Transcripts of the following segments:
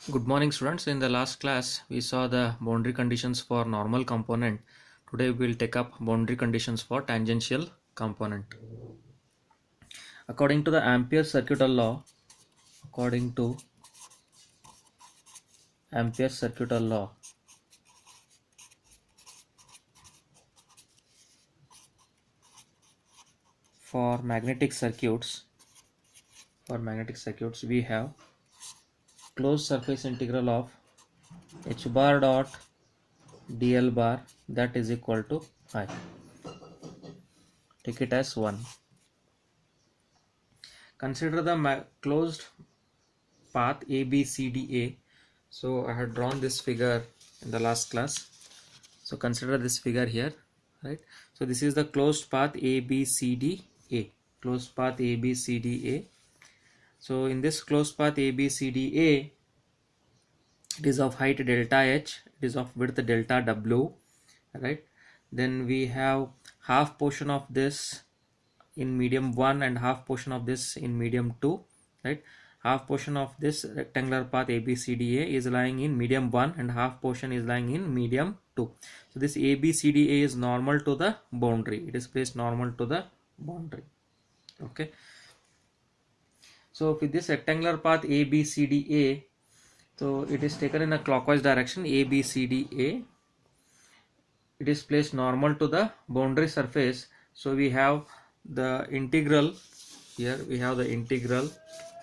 Good morning students. In the last class we saw the boundary conditions for normal component. Today we will take up boundary conditions for tangential component. According to the Ampere's circuital law, according to Ampere's circuital law, for magnetic circuits, we have closed surface integral of h bar dot dl bar, that is equal to I. Take it as 1. Consider the closed path ABCDA. So I had drawn this figure in the last class. So consider this figure here, right? So this is the closed path ABCDA. Closed path ABCDA. So in this closed path ABCDA, it is of height delta H, it is of width delta W, right? Then we have half portion of this in medium 1 and half portion of this in medium 2, right? Half portion of this rectangular path ABCDA is lying in medium 1 and half portion is lying in medium 2. So this ABCDA is normal to the boundary. It is placed normal to the boundary. Okay. So with this rectangular path ABCDA, so it is taken in a clockwise direction ABCDA. It is placed normal to the boundary surface. So we have the integral here. We have the integral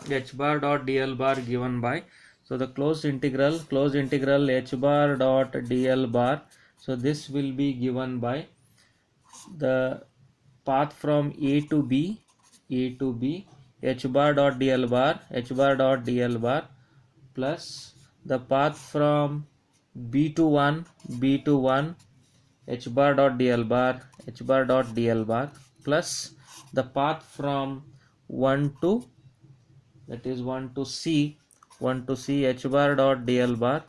h bar dot dl bar given by, so the closed integral h bar dot dl bar. So this will be given by the path from A to B h bar dot dl bar plus the path from B to 1 h bar dot dl bar plus the path from 1 to, that is 1 to C h bar dot dl bar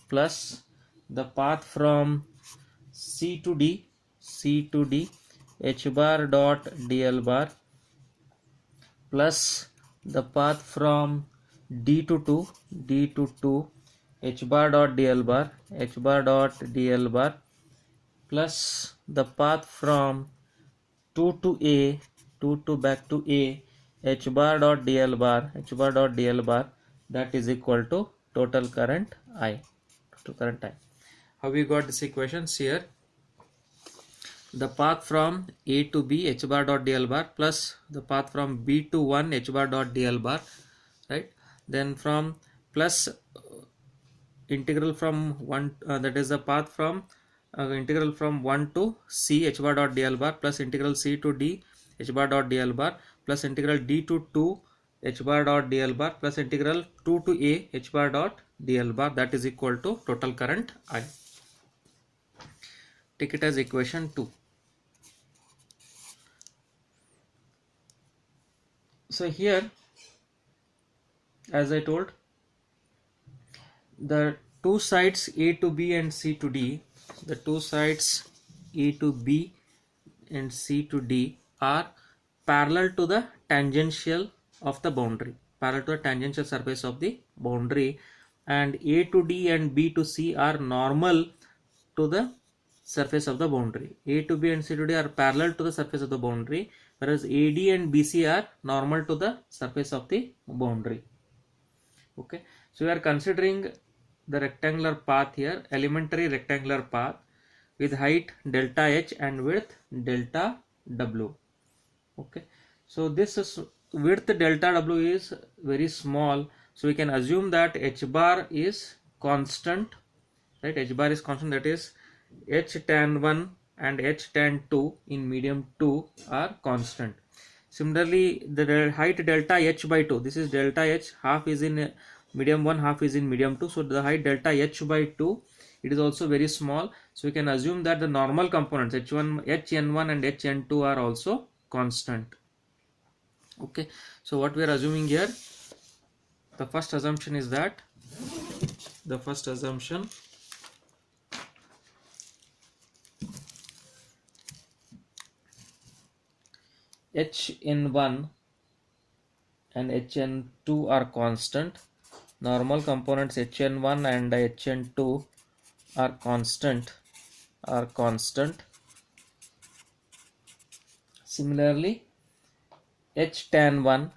plus the path from C to D h bar dot dl bar plus the path from D to 2 h bar dot dl bar plus the path from 2 to A, 2 to back to A, h bar dot dl bar, that is equal to total current I. How we got this equations here? The path from A to B h bar dot dl bar plus the path from B to 1 h bar dot dl bar, right? Then from plus integral from 1, that is the path from integral from 1 to C h bar dot dl bar plus integral C to D h bar dot dl bar plus integral D to 2 h bar dot dl bar plus integral 2 to A h bar dot dl bar, that is equal to total current I. Take it as equation 2. So here, as I told, the two sides A to B and C to D, the two sides A to B and C to D are parallel to the tangential of the boundary, parallel to the tangential surface of the boundary, and A to D and B to C are normal to the surface of the boundary. A to B and C to D are parallel to the surface of the boundary, whereas AD and BC are normal to the surface of the boundary. Okay, so we are considering the rectangular path here, elementary rectangular path with height delta H and width delta W. Okay, so this is width delta W is very small, so we can assume that H bar is constant, right? H bar is constant, that is H tan 1 and H tan 2 in medium 2 are constant. Similarly, the height delta H by 2, this is delta H, half is in medium 1, half is in medium 2, so the height delta H by 2, it is also very small, so we can assume that the normal components Hn1 and Hn2 are also constant. Okay, so what we are assuming here, the first assumption is that Hn1 and Hn2 are constant. normal components Hn1 and Hn2 are constant. Similarly, H tan 1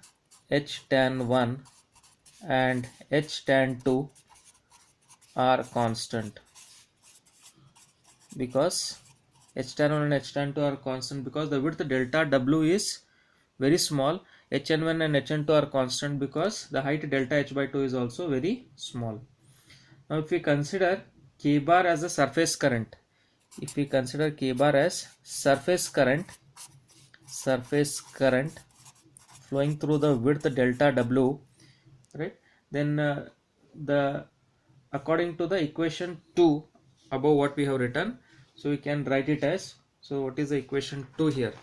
and H tan 2 are constant because H tan 1 and H tan 2 are constant because the width delta W is very small. Hn1 and Hn2 are constant because the height delta H by 2 is also very small. Now if we consider K bar as a surface current, flowing through the width delta W, right, then the according to the equation 2 above what we have written, so we can write it as, so what is the equation 2 here?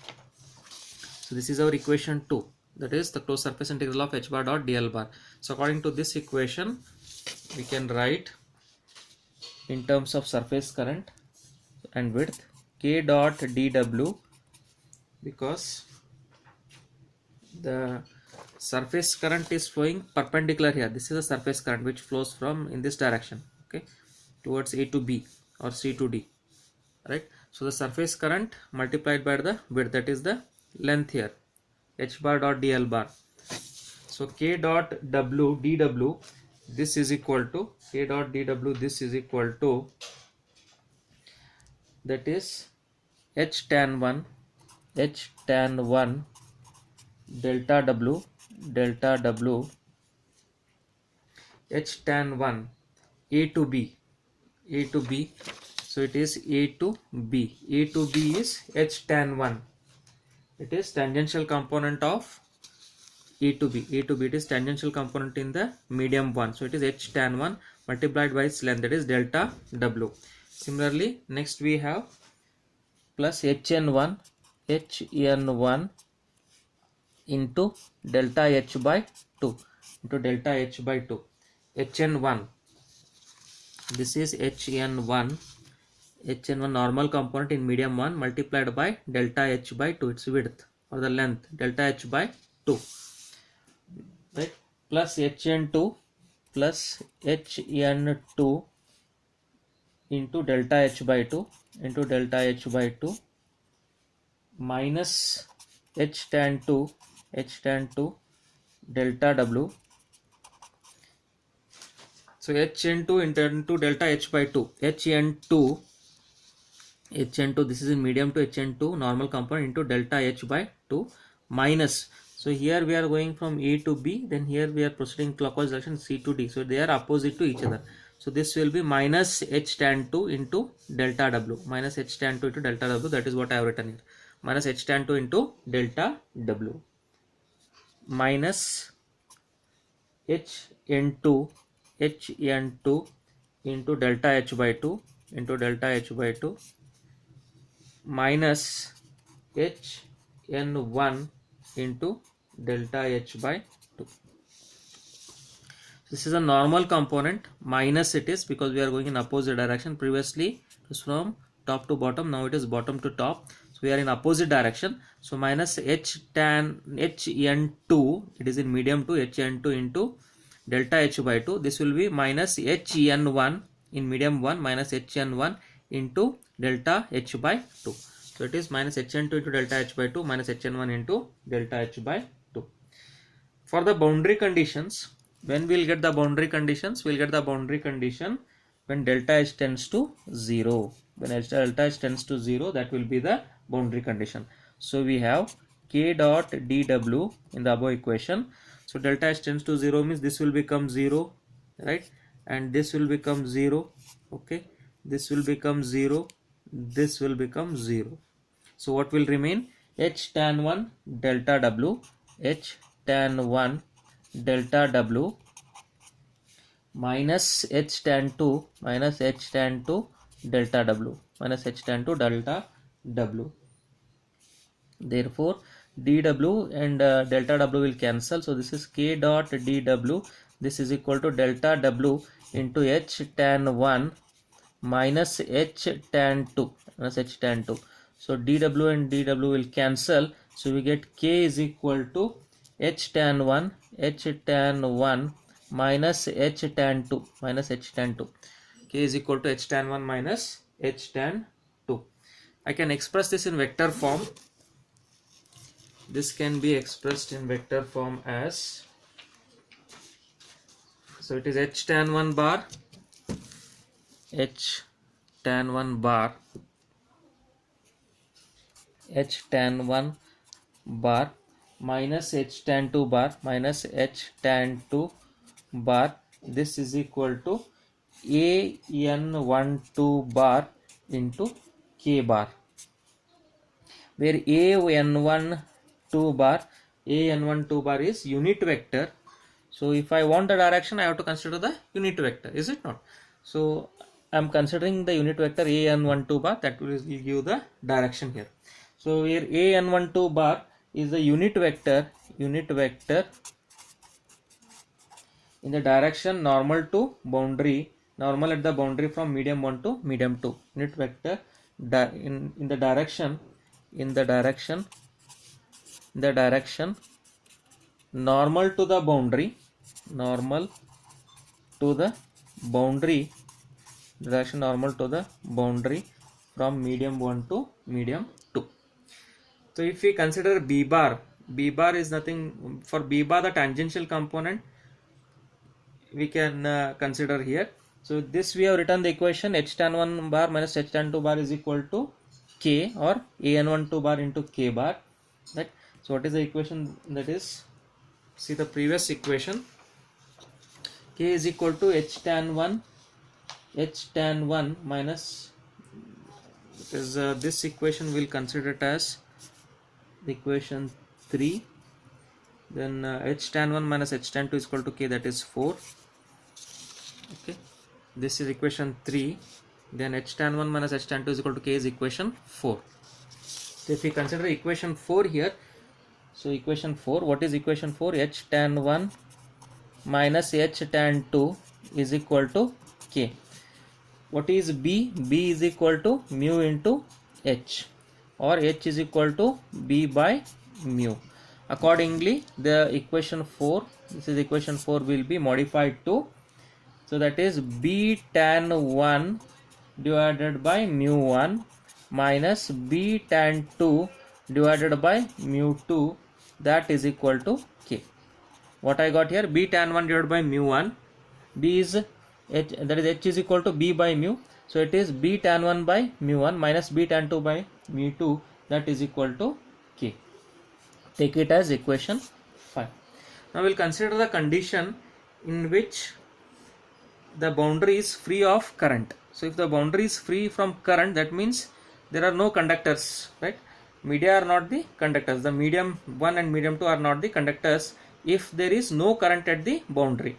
So this is our equation 2, that is the closed surface integral of H bar dot dl bar. So according to this equation we can write in terms of surface current and width K dot dW, because the surface current is flowing perpendicular here. This is a surface current which flows from in this direction, okay, towards A to B or C to D, right? So the surface current multiplied by the width, that is the length here, H bar dot dl bar. So K dot W dW, this is equal to K dot dW, this is equal to, that is H tan 1 delta W H tan 1 A to B, so it is A to B is H tan 1, it is tangential component of A to B, it is tangential component in the medium 1, so it is H tan 1 multiplied by its length, that is delta W. Similarly, next we have plus Hn1 into delta H by 2 Hn1, this is Hn1 normal component in medium 1 multiplied by delta H by 2, its width or the length, delta H by 2, right, plus Hn2 into delta H by 2 minus H tan 2 delta W. So Hn2 into delta H by 2, Hn2, this is in medium to Hn2 normal component into delta H by 2 minus, so here we are going from A to B, then here we are proceeding clockwise direction C to D, so they are opposite to each other. So this will be minus H tan 2 into delta W, that is what I have written here, minus H tan 2 into delta W minus Hn2 into delta H by 2 minus Hn1 into delta H by 2. This is a normal component, minus it is because we are going in opposite direction. Previously it was from top to bottom, now it is bottom to top, so we are in opposite direction. So minus Hn2, it is in medium to Hn2 into delta H by 2, this will be minus Hn1 in medium 1 minus Hn1 into delta H by 2. So it is minus Hn2 into delta H by 2 minus Hn1 into delta H by 2. For the boundary conditions, when we will get the boundary conditions? We will get the boundary condition when delta H tends to 0. When delta H tends to 0, that will be the boundary condition. So we have K dot dW in the above equation. So delta H tends to 0 means this will become 0, right, and this will become 0, okay, this will become 0, this will become 0. So what will remain? H tan 1 delta W minus H tan 2 delta W, therefore dW and delta W will cancel, so this is K dot dW, this is equal to delta W into H tan 1 minus H tan 2. So dW and dW will cancel, so we get K is equal to H tan 1 minus h tan 2 minus h tan 2. K is equal to h tan 1 minus h tan 2. I can express this in vector form. This can be expressed in vector form as, so it is h tan 1 bar, h tan 1 bar, h tan 1 bar minus h tan 2 bar minus h tan 2 bar. This is equal to an12 bar into k bar, where an12 bar is unit vector. So if I want the direction, I have to consider the unit vector, is it not? So I am considering the unit vector an12 bar, that will give the direction here. So here an12 bar is the unit vector in the direction normal to boundary, normal at the boundary from medium 1 to medium 2. Unit vector in the direction normal to the boundary, direction normal to the boundary from medium 1 to medium 2. So if we consider b bar is nothing, for b bar the tangential component we can consider here. So this we have written the equation h tan 1 bar minus h tan 2 bar is equal to k, or an12 bar into k bar, right? So what is the equation? That is, see the previous equation, k is equal to h tan 1 minus, because this equation will consider it as the equation 3, then h tan 1 minus h tan 2 is equal to k, that is 4. Okay, this is equation 3, then h tan 1 minus h tan 2 is equal to k is equation 4. So if we consider equation 4 here, so equation 4, what is equation 4? H tan 1 minus h tan 2 is equal to k. What is b? B is equal to mu into h, or h is equal to b by mu. Accordingly, the equation 4, this is equation 4, will be modified to, so that is b tan 1 divided by mu 1 minus b tan 2 divided by mu 2, that is equal to k. What I got here? B tan 1 divided by mu 1, b is h, that is h is equal to b by mu, so it is b tan 1 by mu 1 minus b tan 2 by mu 2, that is equal to k. Take it as equation 5. Now we will consider the condition in which the boundary is free of current. So if the boundary is free from current, that means there are no conductors, right? Media are not the conductors. The medium 1 and medium 2 are not the conductors if there is no current at the boundary.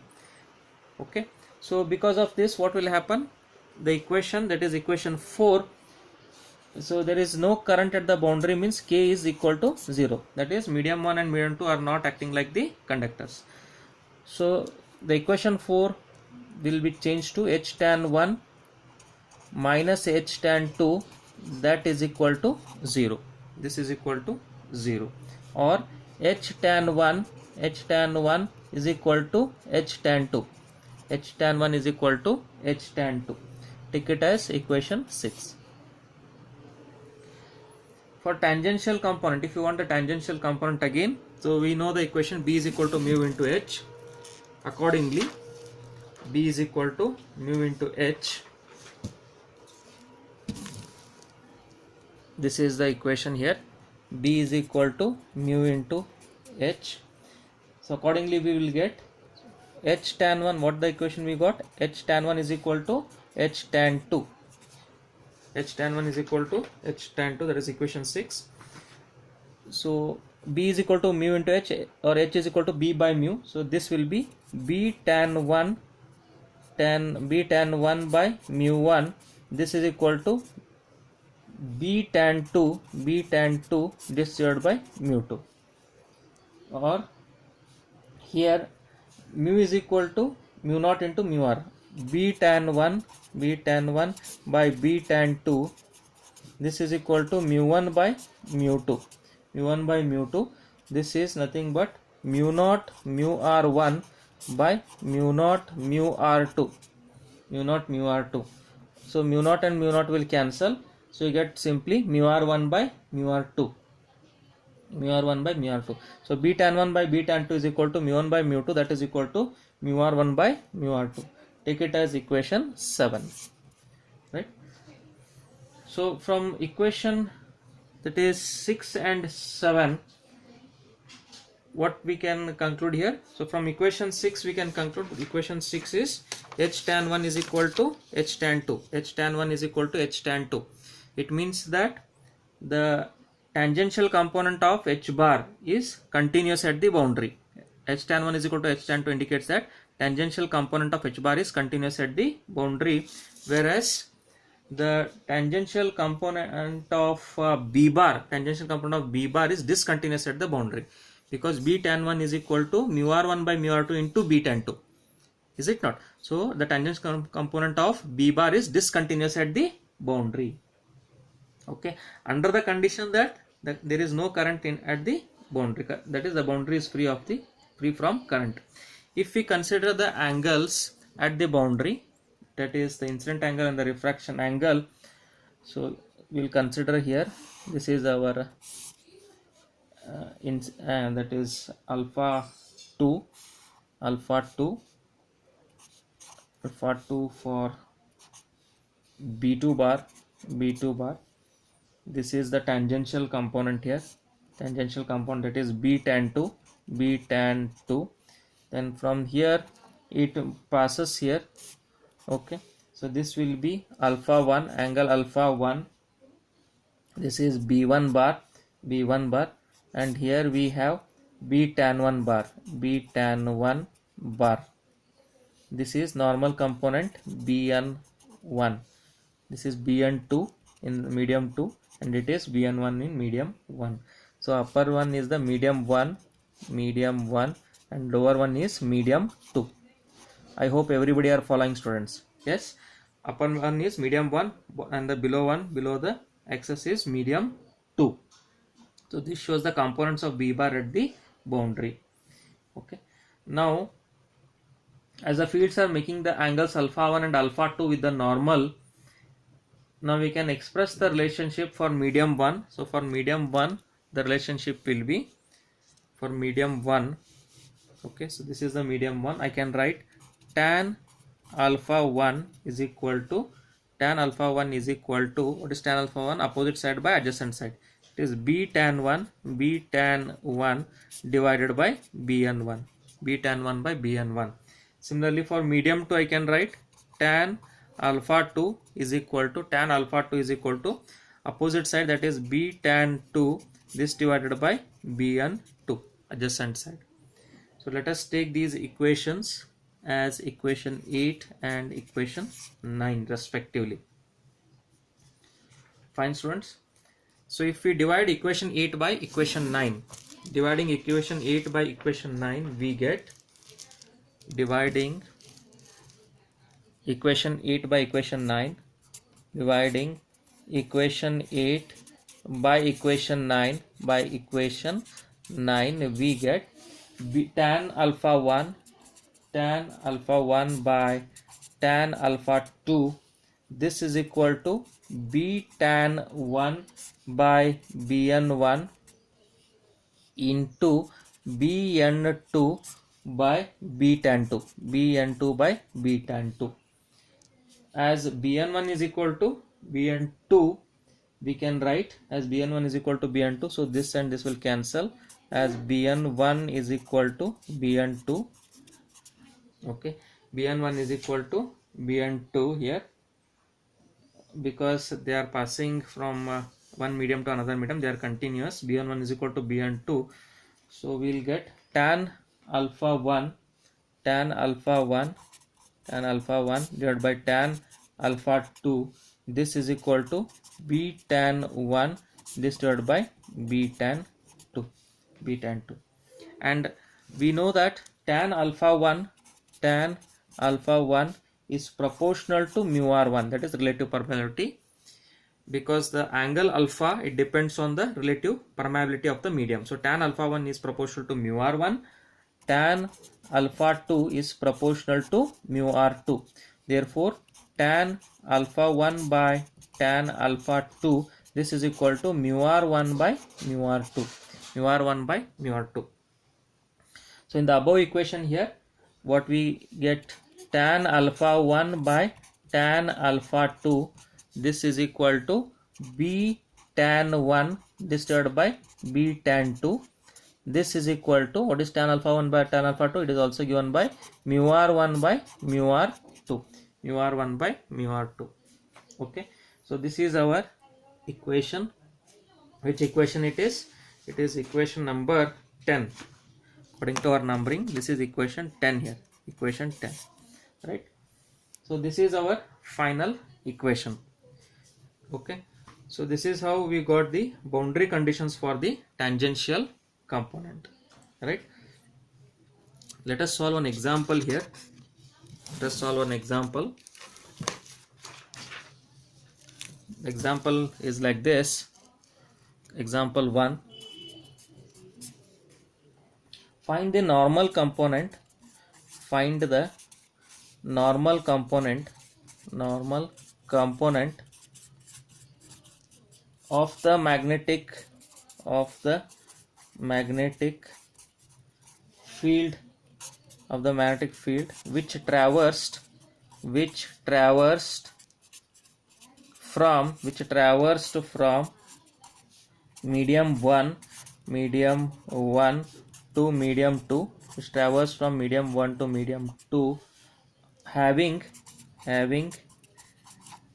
Okay, so because of this, what will happen? The equation, that is equation 4, so there is no current at the boundary, means k is equal to 0, that is medium 1 and medium 2 are not acting like the conductors. So the equation 4 will be changed to h tan 1 minus h tan 2, that is equal to 0. This is equal to 0, or h tan 1 is equal to h tan 2. H tan 1 is equal to h tan 2. Take it as equation 6. For tangential component, if you want the tangential component again, so we know the equation b is equal to mu into h. Accordingly, b is equal to mu into h. This is the equation here, b is equal to mu into h. So accordingly we will get h tan 1, what the equation we got? H tan 1 is equal to h tan 2. H tan 1 is equal to h tan 2, that is equation 6. So b is equal to mu into h, or h is equal to b by mu. So this will be b tan 1 by mu 1. This is equal to b tan 2 this divided by mu 2, or here mu is equal to mu naught into mu r. b tan 1 by b tan 2, this is equal to mu 1 by mu 2. This is nothing but mu naught mu r1 by mu naught mu r2, mu naught mu r2. So mu naught and mu naught will cancel, so you get simply mu r1 by mu r2, mu r1 by mu r2. So b tan 1 by b tan 2 is equal to mu 1 by mu 2, that is equal to mu r1 by mu r2. Take it as equation 7, right? So from equation that is 6 and 7, what we can conclude here? So from equation 6 we can conclude, equation 6 is h tan 1 is equal to h tan 2, h tan 1 is equal to h tan 2. It means that the tangential component of h bar is continuous at the boundary. H tan 1 is equal to h tan 2 indicates that tangential component of h bar is continuous at the boundary, whereas the tangential component of b bar, tangential component of b bar is discontinuous at the boundary, because b tan 1 is equal to mu r1 by mu r2 into b tan 2, is it not? So the tangential component of b bar is discontinuous at the boundary. Okay, under the condition that there is no current in at the boundary, that is the boundary is free from current. If we consider the angles at the boundary, that is the incident angle and the refraction angle, so we'll consider here, this is our that is alpha 2 for b2 bar. This is the tangential component here, tangential component, that is b tan 2. Then from here it passes here. Okay, so this will be alpha 1, angle alpha 1, this is b1 bar, and here we have b tan 1 bar, this is normal component bn1, this is bn2 in medium 2, and it is bn1 in medium 1. So upper one is the medium 1, and lower one is medium 2. I hope everybody are following, students. Yes, upper one is medium 1 and the below the axis is medium 2. So this shows the components of b bar at the boundary. Okay, now as the fields are making the angles alpha 1 and alpha 2 with the normal, now we can express the relationship for medium 1. So for medium 1 the relationship will be, for medium 1, okay, so this is the medium 1, I can write tan alpha 1 is equal to, what is tan alpha 1? Opposite side by adjacent side. It is b tan 1 divided by bn1, b tan 1 by bn1. Similarly for medium 2 I can write tan alpha 2 is equal to opposite side, that is b tan 2, this divided by bn2, adjacent side. So let us take these equations as equation 8 and equation 9 respectively. Fine, students. So if we divide equation 8 by equation 9, dividing equation 8 by equation 9, we get, dividing equation 8 by equation 9, dividing equation 8 by equation 9 we get tan alpha 1 by tan alpha 2, this is equal to b tan 1 by bn1 into bn2 by b tan 2, as bn1 is equal to bn2, we can write as bn1 is equal to bn2, so this and this will cancel, as bn1 is equal to bn2. Okay, bn1 is equal to bn2 here, because they are passing from one medium to another medium, they are continuous. bn1 is equal to bn2, so we'll get tan alpha 1 divided by tan alpha 2, this is equal to b tan 1, this divided by b tan 2, and we know that tan alpha 1 is proportional to mu r1, that is relative permeability, because the angle alpha, it depends on the relative permeability of the medium. So tan alpha 1 is proportional to mu r1, tan alpha 2 is proportional to mu r2. Therefore tan alpha 1 by tan alpha 2, this is equal to mu r1 by mu r2, mu r1 by mu r2. So in the above equation here, what we get, tan alpha 1 by tan alpha 2, this is equal to b tan 1 this divided by b tan 2. This is equal to, what is tan alpha 1 by tan alpha 2? It is also given by mu r1 by mu r2, mu r1 by mu r2. Okay, so this is our equation. Which equation it is? It is equation number 10. According to our numbering, this is equation 10 here, equation 10, right? So this is our final equation. Okay, so this is how we got the boundary conditions for the tangential component, right? Let us solve an example here. Let us solve an example. Example is like this. Example 1. Find the normal component. Find the normal component of the magnetic field which traversed from medium 1 to medium 2, which traversed from medium 1 to medium 2, having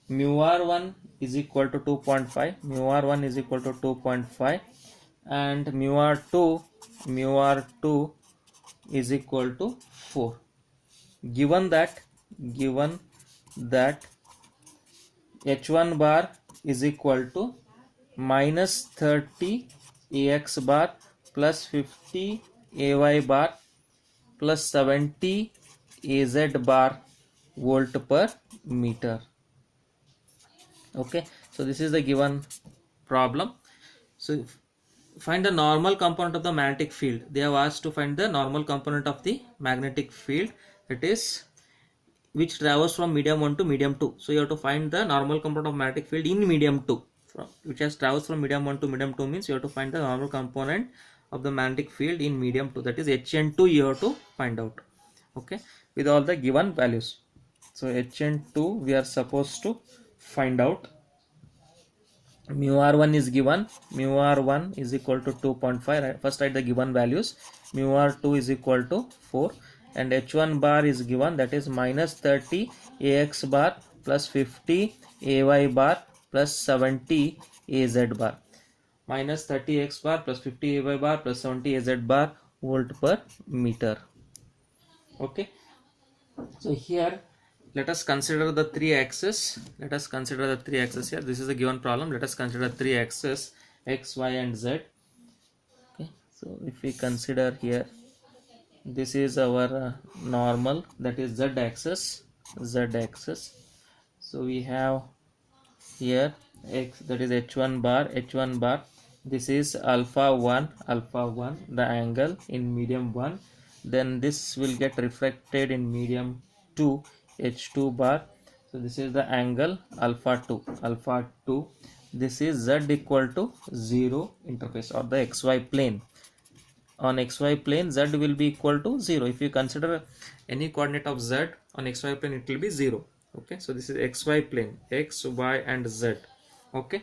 mu r1 is equal to 2.5, mu r1 is equal to 2.5, and mu r2 is equal to 4. Given that h1 bar is equal to minus 30 ax bar plus 50 ay bar plus 70 az bar volt per meter. Okay, so this is the given problem. So find the normal component of the magnetic field. They have asked to find the normal component of the magnetic field, that is which travels from medium 1 to medium 2. So you have to find the normal component of magnetic field in medium 2, which has travels from medium 1 to medium 2, means you have to find the normal component of the magnetic field in medium 2, that is Hn2 you have to find out. Okay, with all the given values. So Hn2 we are supposed to find out. Mu r1 is given, mu r1 is equal to 2.5, right? First write the given values. Mu r2 is equal to 4, and h1 bar is given, that is minus 30 ax bar plus 50 ay bar plus 70 az bar, minus 30 x bar plus 50 ay bar plus 70 az bar volt per meter. Okay, so here let us consider the three axes. Let us consider the three axes here. This is a given problem. Let us consider three axes, x, y and z. Okay, so if we consider here, this is our normal, that is z axis. So we have here x, that is h1 bar. This is alpha 1, the angle in medium 1. Then this will get reflected in medium 2, h2 bar. So this is the angle alpha 2. This is z equal to 0 interface, or the xy plane. On xy plane z will be equal to 0. If you consider any coordinate of z on xy plane, it will be 0. Okay, so this is xy plane, x, y and z. Okay,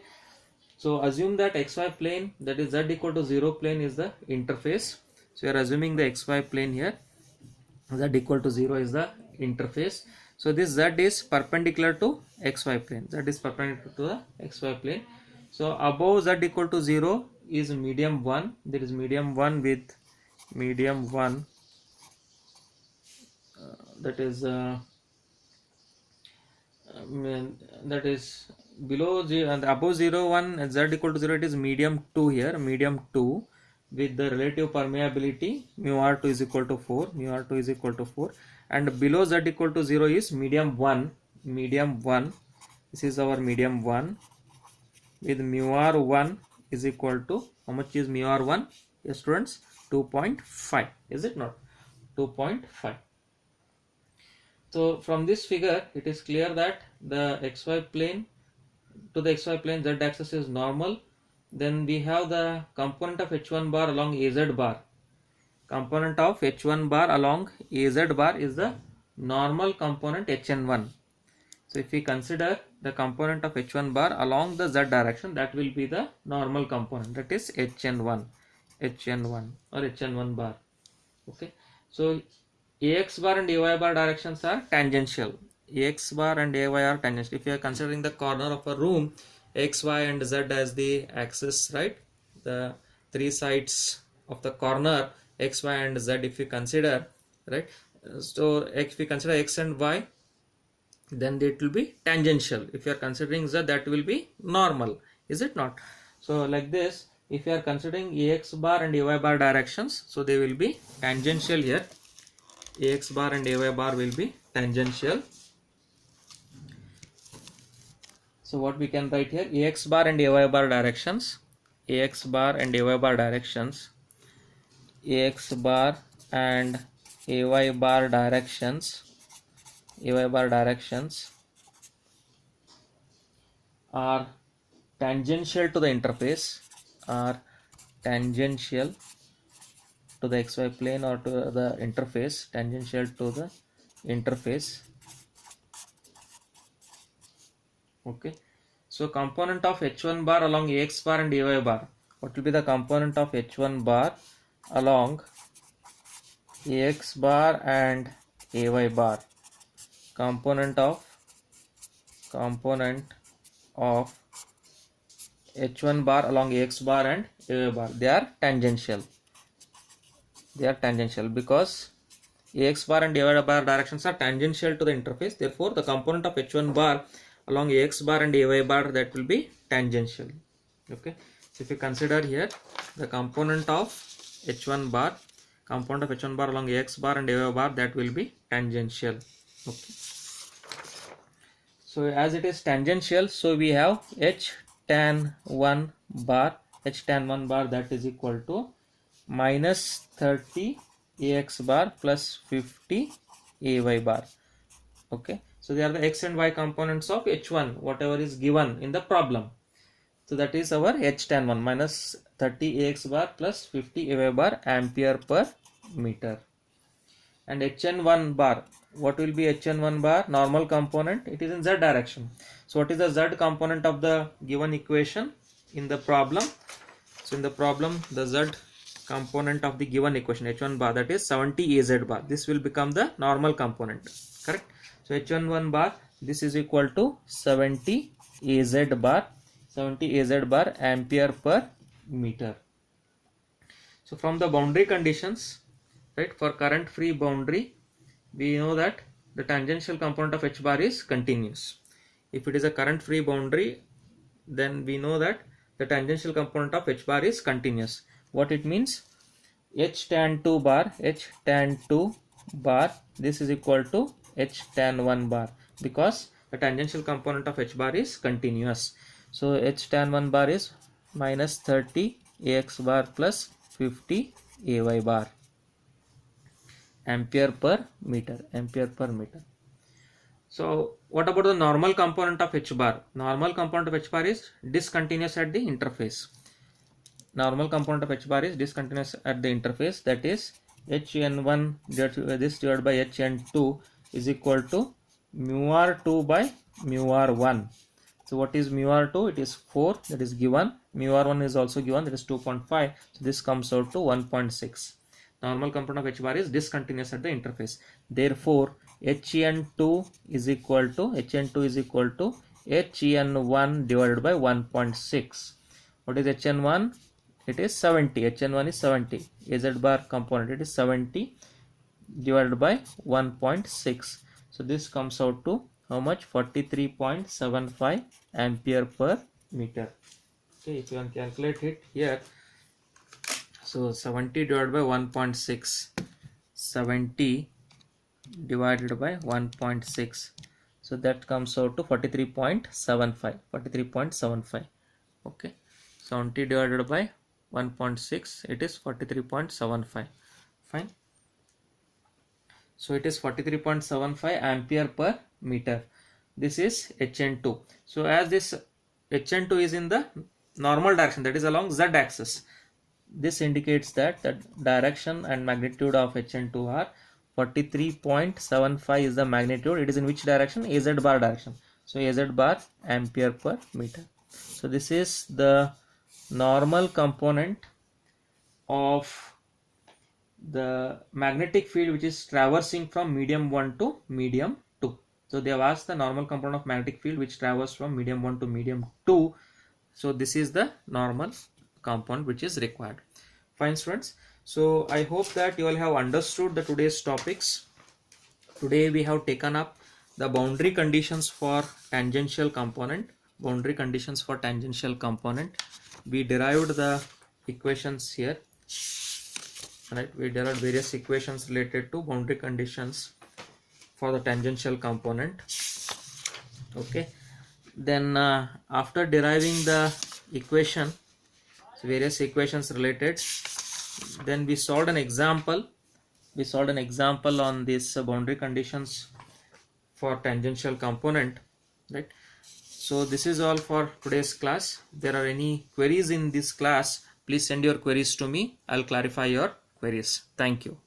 so assume that xy plane, that is z equal to 0 plane, is the interface. So we are assuming the xy plane here, z equal to 0 is the interface. So this z is perpendicular to xy plane, z is perpendicular to the xy plane. So above z equal to 0 is medium 1, there is medium 1 with medium 1, that is below 0, and above 0 1 z equal to 0, it is medium 2 here, medium 2 with the relative permeability mu r2 is equal to 4, and below z equal to 0 is medium 1. This is our medium 1 with mu r1 is equal to, how much is mu r1? Yes students, 2.5, is it not? 2.5. So from this figure it is clear that the xy plane, to the xy plane z axis is normal. Then we have the component of h1 bar along az bar. Component of h1 bar along az bar is the normal component hn1. So if we consider the component of h1 bar along the z direction, that will be the normal component, that is hn1 or hn1 bar. Okay, so ax bar and ay bar directions are tangential. Ax bar and ay are tangential. If you are considering the corner of a room, x, y and z as the axis, right? The three sides of the corner x, y and z, if you consider, right? So if we consider x and y, then it will be tangential. If you are considering z, that will be normal, is it not? So like this, if you are considering ax bar and ay bar directions, so they will be tangential here. Ax bar and ay bar will be tangential. So what we can write here, ax bar and ay bar directions, ax bar and ay bar directions, ax bar and ay bar directions, are tangential to the interface, are tangential to the xy plane or to the interface, tangential to the interface. Okay, so component of h1 bar along ax bar and ay bar, what will be the component of h1 bar along ax bar and ay bar? Component of h1 bar along ax bar and ay bar, they are tangential. Because ax bar and ay bar directions are tangential to the interface. Therefore the component of h1 bar along ax bar and ay bar, that will be tangential. Okay, so if you consider here the component of h1 bar along ax bar and ay bar, that will be tangential. Okay, so as it is tangential, so we have h tan 1 bar, that is equal to minus 30 ax bar plus 50 ay bar. Okay, so they are the x and y components of h1, whatever is given in the problem. So that is our h tan 1, minus 30 ax bar plus 50 ay bar ampere per meter. And hn1 bar, what will be hn1 bar? Normal component, it is in z direction. So what is the z component of the given equation in the problem? So in the problem, the z component of the given equation h1 bar, that is 70 az bar, this will become the normal component, correct? So h1 bar, this is equal to 70 az bar ampere per meter. So from the boundary conditions, right, for current free boundary, we know that the tangential component of h bar is continuous. If it is a current free boundary, then we know that the tangential component of h bar is continuous. What it means? H tan 2 bar, this is equal to h tan 1 bar, because the tangential component of h bar is continuous. So h tan 1 bar is minus 30 ax bar plus 50 ay bar ampere per meter. So what about the normal component of h bar? Normal component of h bar is discontinuous at the interface. Normal component of h bar is discontinuous at the interface, that is hn1 divided by hn2 is equal to mu r2 by mu r1. So what is mu r2? It is 4, that is given. Mu r1 is also given, that is 2.5. So this comes out to 1.6. Normal component of h bar is discontinuous at the interface. Therefore hn2 is equal to hn1 divided by 1.6. What is hn1? It is 70. hn1 is 70. Az bar component, it is 70 divided by 1.6. So this comes out to how much? 43.75 ampere per meter. Okay, if you can calculate it here, so 70 divided by 1.6, 70 divided by 1.6, so that comes out to 43.75. Okay, 70 divided by 1.6, it is 43.75. Fine. So it is 43.75 ampere per meter. This is HN2. So as this HN2 is in the normal direction, that is along Z axis, this indicates that the direction and magnitude of HN2 are 43.75 is the magnitude. It is in which direction? AZ bar direction. So AZ bar ampere per meter. So this is the normal component of the magnetic field which is traversing from medium 1 to medium 2. So they have asked the normal component of magnetic field which travels from medium 1 to medium 2. So this is the normal component which is required. Fine students. So I hope that you all have understood the today's topics. Today we have taken up the boundary conditions for tangential component. Boundary conditions for tangential component. We derived the equations here. Right, we derived various equations related to boundary conditions for the tangential component. Okay, then after deriving the equation, various equations related, then we solved an example. We solved an example on this boundary conditions for tangential component, right? So this is all for today's class. If there are any queries in this class, please send your queries to me. I'll clarify your queries. Thank you.